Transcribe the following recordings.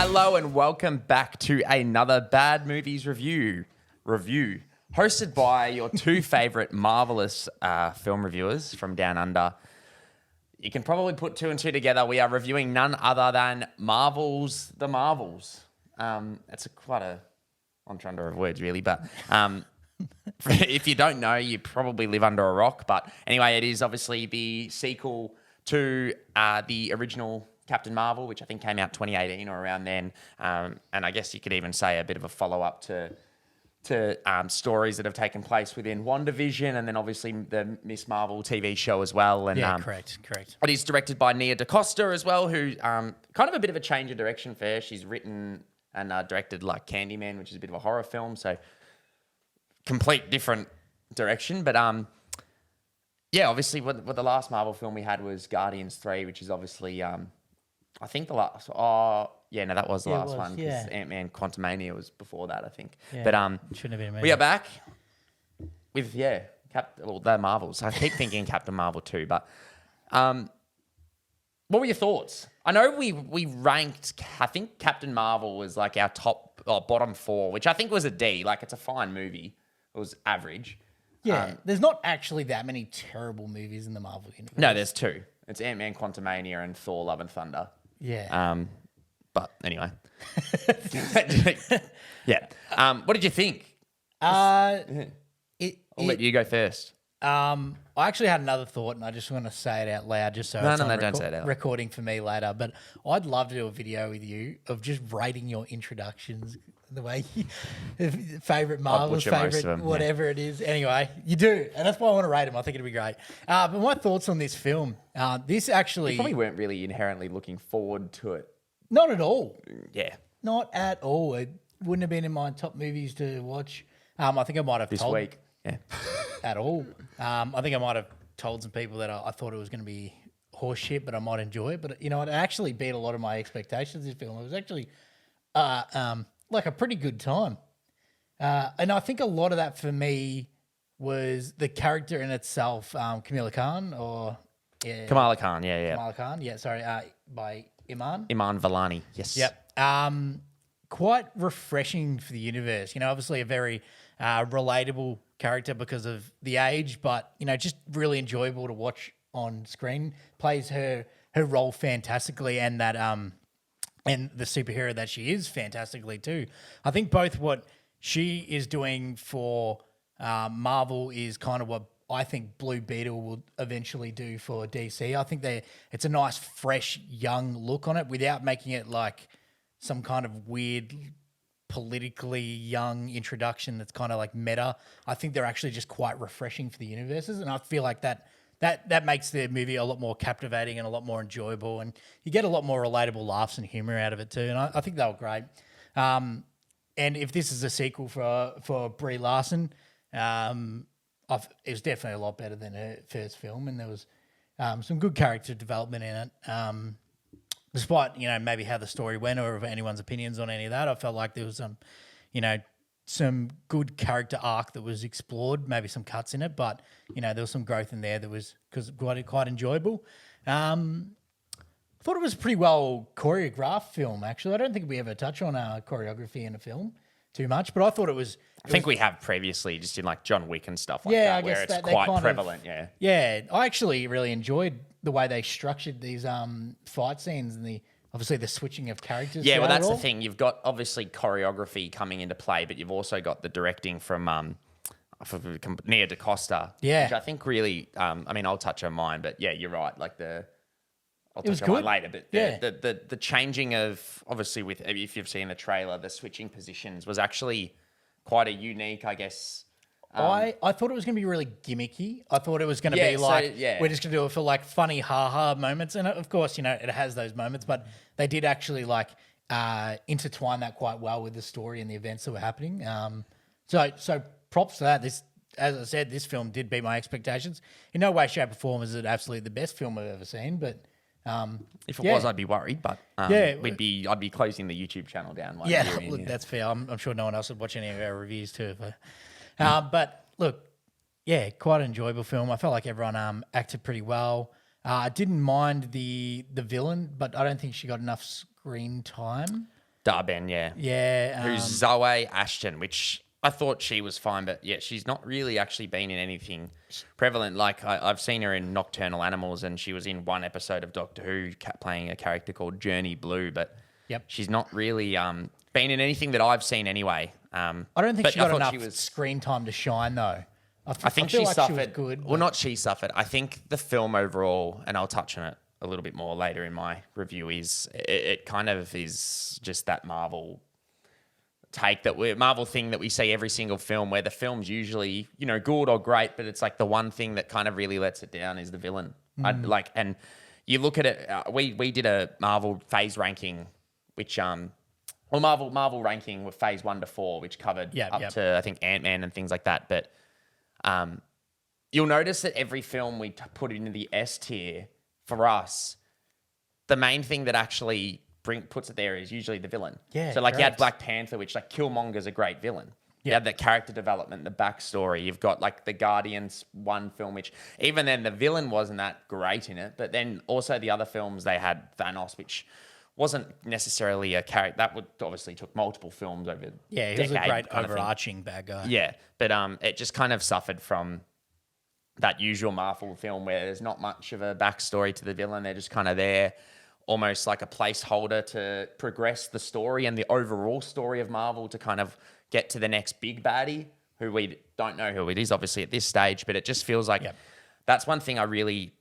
Hello and welcome back to another Bad Movies review, hosted by your two favourite marvellous film reviewers from Down Under. You can probably put two and two together. We are reviewing none other than MCU The Marvels. It's quite I'm trying to words really, but if you don't know, you probably live under a rock. But anyway, it is obviously the sequel to the original Captain Marvel, which I think came out 2018 or around then. And I guess you could even say a bit of a follow-up to stories that have taken place within WandaVision, and then obviously the Miss Marvel TV show as well. And correct. It is directed by Nia DaCosta as well, who kind of a bit of a change of direction for her. She's written and directed like Candyman, which is a bit of a horror film, so complete different direction. But yeah, obviously what the last Marvel film we had was Guardians 3, which is obviously I think the last. Oh, yeah, no, that was the last one because Ant-Man Quantumania was before that, I think. Yeah, but shouldn't have been. We are back with the Marvels. I keep thinking Captain Marvel too, but what were your thoughts? I know we ranked. I think Captain Marvel was like our bottom four, which I think was a D. Like it's a fine movie. It was average. Yeah, there's not actually that many terrible movies in the Marvel universe. No, there's two. It's Ant-Man Quantumania and Thor: Love and Thunder. Yeah. But anyway. Yeah. What did you think? I'll let you go first. I actually had another thought, and I just want to say it out loud, just so don't say it out loud. Recording for me later. But I'd love to do a video with you of just rating your introductions, the way favorite Marvels, favorite whatever it is. Anyway, you do, and that's why I want to rate them. I think it'd be great. But my thoughts on this film, this actually, you probably weren't really inherently looking forward to it. Not at all. Yeah, not at all. It wouldn't have been in my top movies to watch. I think I might have this told week. Yeah, at all. I think I might have told some people that I thought it was going to be horse shit, but I might enjoy it. But you know, it actually beat a lot of my expectations. This film, it was actually like a pretty good time, and I think a lot of that for me was the character in itself. Kamala Khan, Kamala Khan, yeah. Kamala Khan, yeah. Sorry, by Iman Vellani, yes. Yep. Quite refreshing for the universe. You know, obviously a very relatable character because of the age, but you know, just really enjoyable to watch on screen. Plays her role fantastically, and that and the superhero that she is fantastically too. I think both what she is doing for Marvel is kind of what I think Blue Beetle will eventually do for DC. I think it's a nice, fresh, young look on it without making it like some kind of weird, politically young introduction that's kind of like meta. I think they're actually just quite refreshing for the universes, and I feel like that makes the movie a lot more captivating and a lot more enjoyable, and you get a lot more relatable laughs and humor out of it too, and I think they were great. And if this is a sequel for Brie Larson, it was definitely a lot better than her first film, and there was some good character development in it. Despite, you know, maybe how the story went or of anyone's opinions on any of that, I felt like there was some good character arc that was explored, maybe some cuts in it, but, you know, there was some growth in there that was quite enjoyable. I thought it was a pretty well choreographed film, actually. I don't think we ever touch on choreography in a film too much, but I thought it was... I think we have previously, just in like John Wick and stuff like that, where it's quite prevalent, yeah. Yeah, I actually really enjoyed the way they structured these fight scenes and obviously the switching of characters. Yeah, well, that's the thing. You've got obviously choreography coming into play, but you've also got the directing from Nia DaCosta, which I think really, I mean, I'll touch on mine, but yeah, you're right. Like I'll touch on mine later, but the changing of, obviously with, if you've seen the trailer, the switching positions was actually quite a unique, I guess. I thought it was going to be really gimmicky. I thought it was going to be like, we're just going to do it for like funny ha-ha moments. And of course, you know, it has those moments, but they did actually like intertwine that quite well with the story and the events that were happening. So props to that. As I said, this film did beat my expectations. In no way, shape or form is it absolutely the best film I've ever seen, but... if it was, I'd be worried, but I'd be closing the YouTube channel down. Look, that's fair. I'm sure no one else would watch any of our reviews too. But look, yeah, quite an enjoyable film. I felt like everyone acted pretty well. I didn't mind the villain, but I don't think she got enough screen time. Darben, yeah. Yeah. Who's Zoe Ashton, which I thought she was fine, but yeah, she's not really actually been in anything prevalent. Like I've seen her in Nocturnal Animals, and she was in one episode of Doctor Who playing a character called Journey Blue, but Yep. she's not really been in anything that I've seen anyway. I don't think but she got thought enough screen time to shine, though. I think feel she like suffered. She was good, well, not she suffered. I think the film overall, and I'll touch on it a little bit more later in my review, is it kind of is just that Marvel take Marvel thing that we see every single film, where the film's usually good or great, but it's like the one thing that kind of really lets it down is the villain. And you look at it. We did a Marvel phase ranking, which Marvel ranking with phase 1 to 4, which covered to I think Ant-Man and things like that, but. You'll notice that every film we put into the S tier for us, the main thing that actually puts it there is usually the villain. Yeah. So like you had Black Panther, which like Killmonger's a great villain. Yeah. You have that character development, the backstory. You've got like the Guardians 1 film, which even then the villain wasn't that great in it. But then also the other films, they had Thanos, which wasn't necessarily a character. That obviously took multiple films over. Yeah, he was a great overarching bad guy. Yeah, but it just kind of suffered from that usual Marvel film where there's not much of a backstory to the villain. They're just kind of there, almost like a placeholder to progress the story and the overall story of Marvel to kind of get to the next big baddie, who we don't know who it is, obviously, at this stage. But it just feels like that's one thing I really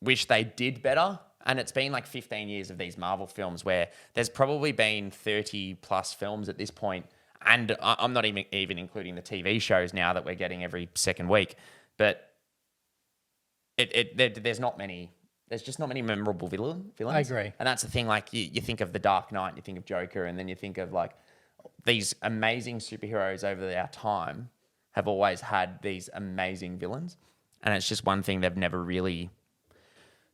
wish they did better. And it's been like 15 years of these Marvel films where there's probably been 30 plus films at this point. And I'm not even including the TV shows now that we're getting every second week. But there's not many. There's just not many memorable villains. I agree. And that's the thing. Like you think of The Dark Knight, you think of Joker, and then you think of like these amazing superheroes over our time have always had these amazing villains. And it's just one thing they've never really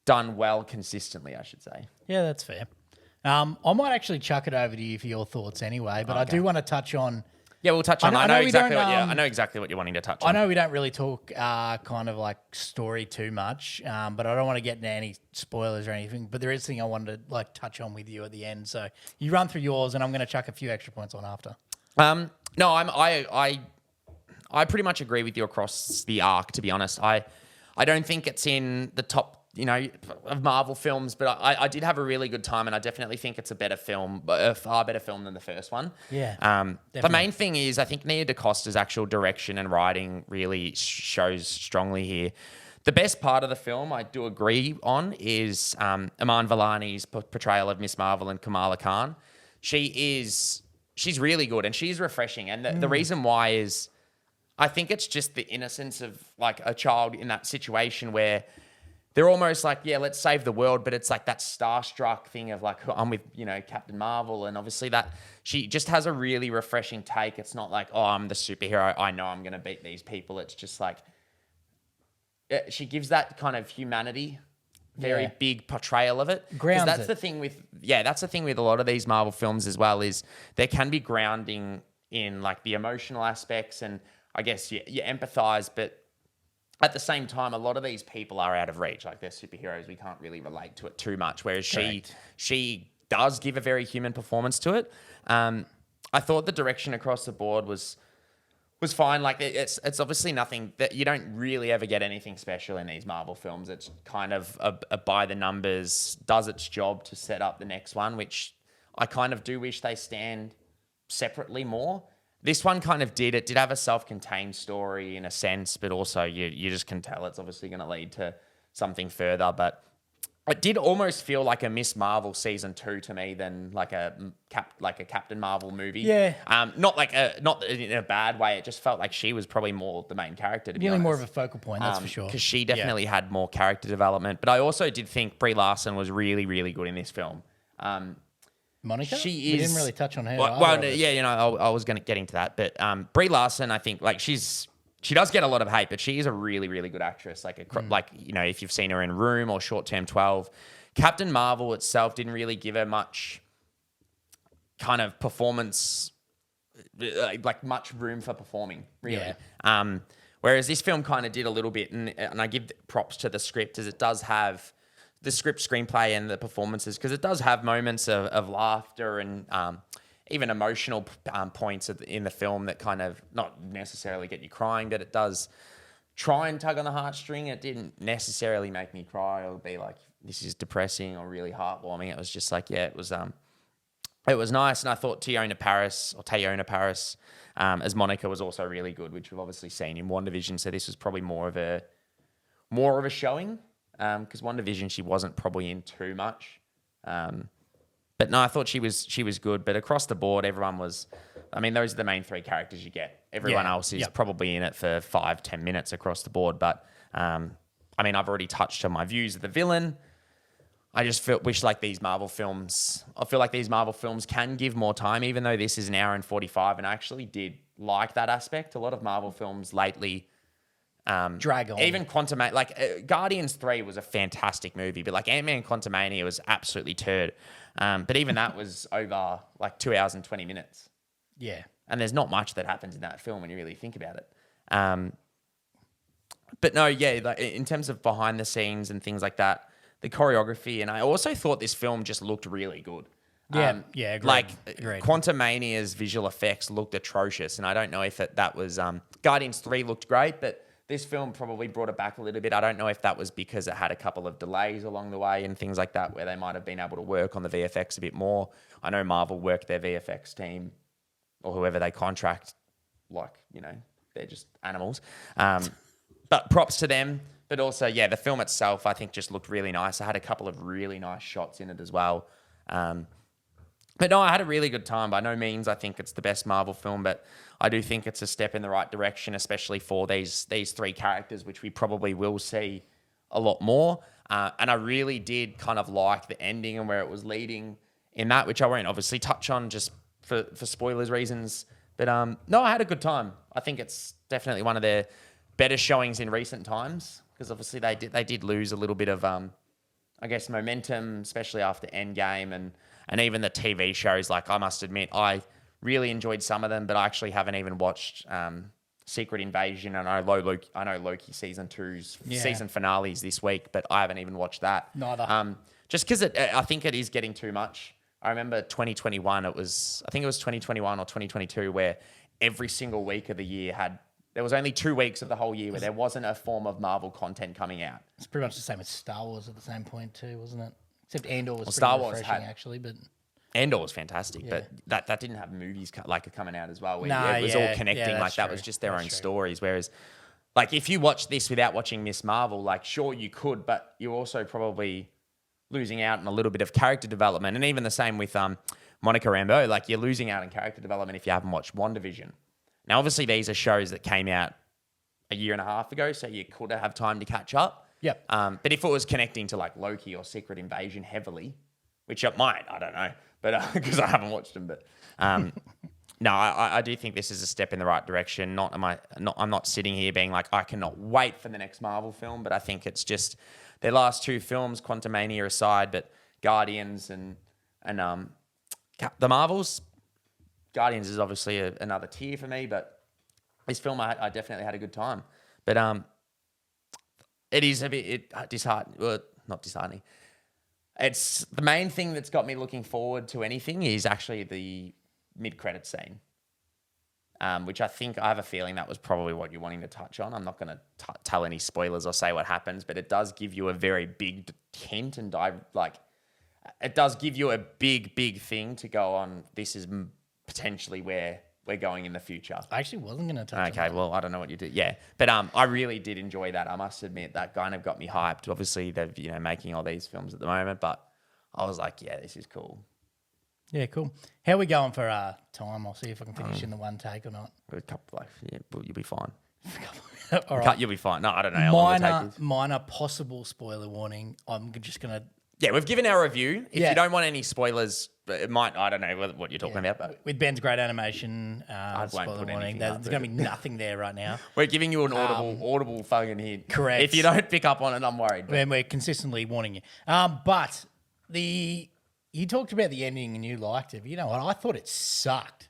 done well consistently, I should say. Yeah, that's fair. I might actually chuck it over to you for your thoughts anyway, but I do want to touch on. Yeah, we'll touch on. I know exactly what you're wanting to touch on. I know we don't really talk kind of like story too much, but I don't want to get into any spoilers or anything. But there is something I wanted to like touch on with you at the end. So you run through yours, and I'm going to chuck a few extra points on after. No, I pretty much agree with you across the arc. To be honest, I don't think it's in the top, of Marvel films, but I did have a really good time, and I definitely think it's a better film, a far better film than the first one. Yeah. The main thing is I think Nia DaCosta's actual direction and writing really shows strongly here. The best part of the film, I do agree on, is Iman Vellani's portrayal of Miss Marvel and Kamala Khan. She's really good, and she's refreshing, and the reason why is I think it's just the innocence of like a child in that situation where they're almost like, yeah, let's save the world, but it's like that starstruck thing of like, I'm with, Captain Marvel, and obviously that she just has a really refreshing take. It's not like, oh, I'm the superhero, I know I'm going to beat these people. It's just like, she gives that kind of humanity, very big portrayal of it. Grounds that's the thing with, that's the thing with a lot of these Marvel films as well, is there can be grounding in like the emotional aspects, and I guess you empathize, but at the same time, a lot of these people are out of reach. Like they're superheroes, we can't really relate to it too much. Whereas she does give a very human performance to it. I thought the direction across the board was fine. Like it's obviously nothing that you don't really ever get anything special in these Marvel films. It's kind of a by the numbers, does its job to set up the next one, which I kind of do wish they stand separately more. This one kind of did. It did have a self-contained story in a sense, but also you just can tell it's obviously going to lead to something further. But it did almost feel like a Miss Marvel season 2 to me than like a Captain Marvel movie. Yeah. Not in a bad way. It just felt like she was probably more the main character, to be honest. More of a focal point, that's for sure. Because she definitely had more character development. But I also did think Brie Larson was really, really good in this film. Monica? We didn't really touch on her. I was going to get into that, but Brie Larson, I think, like she does get a lot of hate, but she is a really, really good actress. If you've seen her in Room or Short Term 12, Captain Marvel itself didn't really give her much kind of performance, like much room for performing, really. Whereas this film kind of did a little bit, and I give props to the script, as it does have the script, screenplay, and the performances, because it does have moments of laughter and even emotional points in the film that kind of not necessarily get you crying, but it does try and tug on the heartstring. It didn't necessarily make me cry or be like, this is depressing or really heartwarming. It was just like, yeah, it was nice. And I thought Teyonah Parris as Monica was also really good, which we've obviously seen in WandaVision. So this was probably more of a showing, because WandaVision she wasn't probably in too much. But no, I thought she was good. But across the board, everyone was. I mean, those are the main three characters you get. Everyone else is probably in it for 5-10 minutes across the board. But I mean, I've already touched on my views of the villain. I just wish like these Marvel films. I feel like these Marvel films can give more time, even though this is an hour and 45. And I actually did like that aspect. A lot of Marvel films lately drag on. Even Guardians 3 was a fantastic movie, but like Ant-Man Quantumania was absolutely turd. But even that was over like 2 hours and 20 minutes. Yeah. And there's not much that happens in that film when you really think about it. But no, yeah, like in terms of behind the scenes and things like that, the choreography, and I also thought this film just looked really good. Agreed. Agreed. Quantumania's visual effects looked atrocious, and I don't know if that was Guardians 3 looked great, but this film probably brought it back a little bit. I don't know if that was because it had a couple of delays along the way and things like that, where they might have been able to work on the VFX a bit more. I know Marvel worked their VFX team or whoever they contract, like, you know, they're just animals. But props to them. But also, yeah, the film itself, I think, just looked really nice. I had a couple of really nice shots in it as well. But no, I had a really good time. By no means, I think it's the best Marvel film, but I do think it's a step in the right direction, especially for these three characters, which we probably will see a lot more. And I really did kind of like the ending and where it was leading in that, which I won't obviously touch on just for spoilers reasons. But no, I had a good time. I think it's definitely one of their better showings in recent times, because obviously they did lose a little bit of, I guess, momentum, especially after Endgame and even the TV shows. Like, I must admit, I really enjoyed some of them, but I actually haven't even watched Secret Invasion. And I know Loki season 2's season finales this week, but I haven't even watched that. Neither. Just because I think it is getting too much. I remember 2021. I think it was 2021 or 2022 where every single week of the year there was only 2 weeks of the whole year where there wasn't a form of Marvel content coming out. It's pretty much the same as Star Wars at the same point too, wasn't it? Except Andor was Star pretty Wars refreshing actually, but Andor was fantastic, but that didn't have movies coming out as well. Where it was all connecting, that's like that true. was just their That's own true. stories. Whereas, like, if you watch this without watching Miss Marvel, like, sure you could, but you're also probably losing out on a little bit of character development. And even the same with Monica Rambeau, like, you're losing out on character development if you haven't watched WandaVision. Now, obviously, these are shows that came out a year and a half ago, so you could have time to catch up. Yep. But if it was connecting to like Loki or Secret Invasion heavily, which it might, I don't know, but because I haven't watched them, but no, I do think this is a step in the right direction. I'm not sitting here being like, I cannot wait for the next Marvel film, but I think it's just their last two films, Quantumania aside, but Guardians and the Marvels. Guardians is obviously another tier for me, but this film I definitely had a good time. But it is a bit disheartening. Well, not disheartening. It's the main thing that's got me looking forward to anything is actually the mid-credit scene, which I have a feeling that was probably what you're wanting to touch on. I'm not going to tell any spoilers or say what happens, but it does give you a very big hint and it does give you a big thing to go on. This is potentially where we're going in the future. I actually wasn't going to touch on Okay, that. well, I don't know what you did. Yeah, but I really did enjoy that. I must admit that kind of got me hyped. Obviously, they're making all these films at the moment, but I was like, yeah, this is cool. Yeah, cool. How are we going for time? I'll see if I can finish in the one take or not. A couple, you'll be fine. All right. You'll be fine. No, I don't know how long it'll take. Minor possible spoiler warning. I'm just going to... Yeah, we've given our review. If you don't want any spoilers, it might, I don't know what you're talking about, but with Ben's great animation, won't spoiler put warning. anything There's up going to be nothing there right now. we're giving you an audible fucking hint. Correct. If you don't pick up on it, I'm worried. And we're consistently warning you. But you talked about the ending and you liked it. But you know what? I thought it sucked.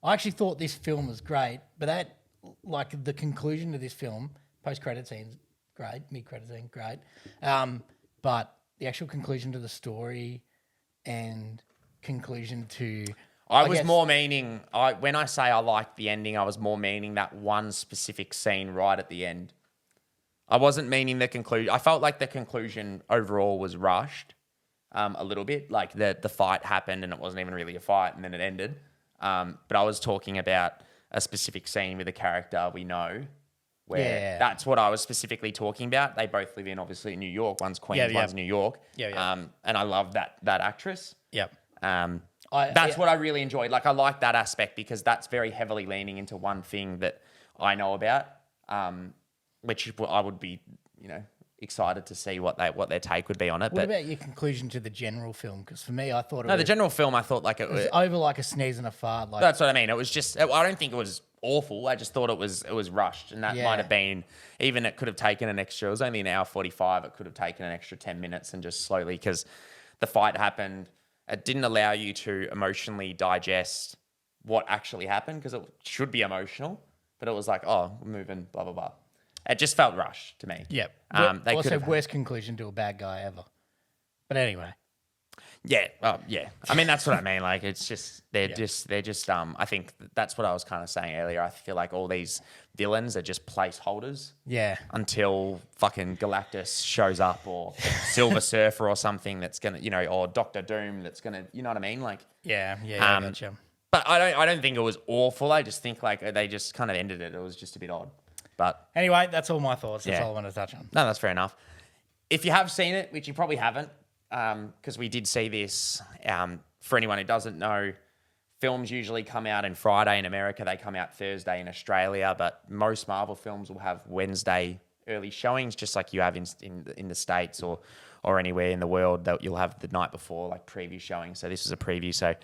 I actually thought this film was great, but that, like, the conclusion to this film, post-credit scenes, great, mid-credit scene, great. But the actual conclusion to the story and conclusion to. I was guess- more meaning, when I say I liked the ending, I was more meaning that one specific scene right at the end. I wasn't meaning the conclusion. I felt like the conclusion overall was rushed a little bit. Like the fight happened and it wasn't even really a fight and then it ended. But I was talking about a specific scene with a character we know where that's what I was specifically talking about. They both live in, obviously, New York. One's Queens, one's New York. And I love that actress. Yep. That's what I really enjoyed. Like, I like that aspect because that's very heavily leaning into one thing that I know about, which I would be, excited to see what their take would be on it. What about your conclusion to the general film? Because for me, I thought the general film, I thought like it was over like a sneeze and a fart. Like that's what I mean. It was just, I don't think it was awful. I just thought it was rushed, and that might have been, even it could have taken an extra. It was only an hour 45. It could have taken an extra 10 minutes and just slowly, because the fight happened. It didn't allow you to emotionally digest what actually happened because it should be emotional, but it was like, oh, we're moving, blah, blah, blah. It just felt rushed to me. Yep. They also, could've- worst conclusion to a bad guy ever. But anyway. Yeah. Yeah. I mean, that's what I mean. Like, it's just, they're just, I think that's what I was kind of saying earlier. I feel like all these villains are just placeholders. Yeah. Until fucking Galactus shows up, or Silver Surfer or something that's going to, or Doctor Doom that's going to, you know what I mean? Like, Yeah, I gotcha. but I don't think it was awful. I just think like they just kind of ended it. It was just a bit odd. But Anyway, that's all my thoughts. That's Yeah. all I want to touch on. no, that's fair enough. If you have seen it, which you probably haven't, because we did see this, for anyone who doesn't know, films usually come out on Friday in America. They come out Thursday in Australia, but most Marvel films will have Wednesday early showings, just like you have in the States or anywhere in the world. That you'll have the night before, like preview showing. So this is a preview. So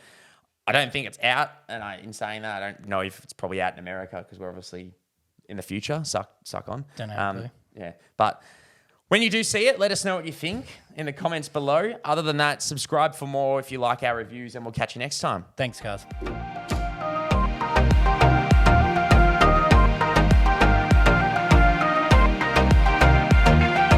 I don't think it's out. And in saying that, I don't know if it's probably out in America because we're obviously in the future. Suck on. Don't have a clue. Yeah, but when you do see it, let us know what you think in the comments below. Other than that, subscribe for more if you like our reviews, and we'll catch you next time. Thanks, guys.